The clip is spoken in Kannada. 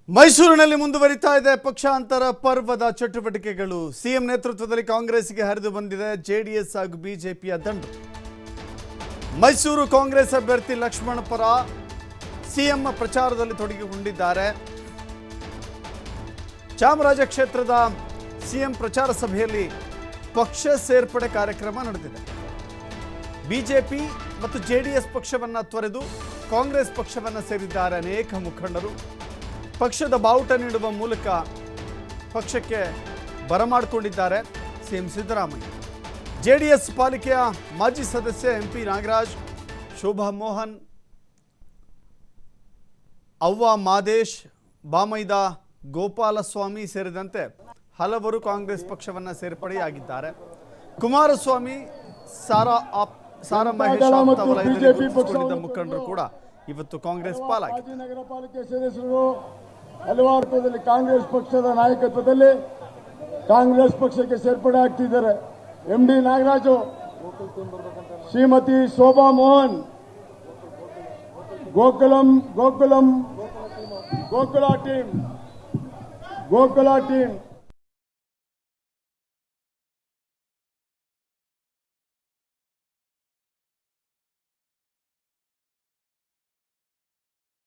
ಮೈಸೂರಿನಲ್ಲಿ ಮುಂದುವರಿತಾ ಇದೆ ಪಕ್ಷಾಂತರ ಪರ್ವದ ಚಟುವಟಿಕೆಗಳು. ಸಿಎಂ ನೇತೃತ್ವದಲ್ಲಿ ಕಾಂಗ್ರೆಸ್ಗೆ ಹರಿದು ಬಂದಿದೆ ಜೆಡಿಎಸ್ ಹಾಗೂ ಬಿಜೆಪಿಯ ದಂಡು. ಮೈಸೂರು ಕಾಂಗ್ರೆಸ್ ಅಭ್ಯರ್ಥಿ ಲಕ್ಷ್ಮಣ ಪರ ಸಿಎಂ ಪ್ರಚಾರದಲ್ಲಿ ತೊಡಗಿಕೊಂಡಿದ್ದಾರೆ. ಚಾಮರಾಜ ಕ್ಷೇತ್ರದ ಸಿಎಂ ಪ್ರಚಾರ ಸಭೆಯಲ್ಲಿ ಪಕ್ಷ ಸೇರ್ಪಡೆ ಕಾರ್ಯಕ್ರಮ ನಡೆದಿದೆ. ಬಿಜೆಪಿ ಮತ್ತು ಜೆಡಿಎಸ್ ಪಕ್ಷವನ್ನು ತೊರೆದು ಕಾಂಗ್ರೆಸ್ ಪಕ್ಷವನ್ನು ಸೇರಿದ್ದಾರೆ ಅನೇಕ ಮುಖಂಡರು. ಪಕ್ಷದ ಬಾವುಟ ನೀಡುವ ಮೂಲಕ ಪಕ್ಷಕ್ಕೆ ಬರಮಾಡಿಕೊಂಡಿದ್ದಾರೆ ಸಿಎಂ ಸಿದ್ದರಾಮಯ್ಯ. ಜೆಡಿಎಸ್ ಪಾಲಿಕೆಯ ಮಾಜಿ ಸದಸ್ಯ ಎಂಪಿ ನಾಗರಾಜ್, ಶೋಭಾ ಮೋಹನ್, ಅವ್ವ ಮಾದೇಶ್, ಬಾಮೈದ ಗೋಪಾಲಸ್ವಾಮಿ ಸೇರಿದಂತೆ ಹಲವರು ಕಾಂಗ್ರೆಸ್ ಪಕ್ಷವನ್ನು ಸೇರ್ಪಡೆಯಾಗಿದ್ದಾರೆ. ಕುಮಾರಸ್ವಾಮಿ, ಸಾರಾ ಮಹೇಶ್ ವಲಯದಲ್ಲಿ ಮುಖಂಡರು ಕೂಡ ಇವತ್ತು ಕಾಂಗ್ರೆಸ್ ಪಾಲಾಗಿದೆ. ನಗರ ಪಾಲಿಕೆ ಸದಸ್ಯರು ಹಲವಾರು ಕಾಂಗ್ರೆಸ್ ಪಕ್ಷದ ನಾಯಕತ್ವದಲ್ಲಿ ಕಾಂಗ್ರೆಸ್ ಪಕ್ಷಕ್ಕೆ ಸೇರ್ಪಡೆ ಆಗ್ತಿದ್ದಾರೆ. MD Nagaraju, Shrimati Shobha Mohan, Gokula team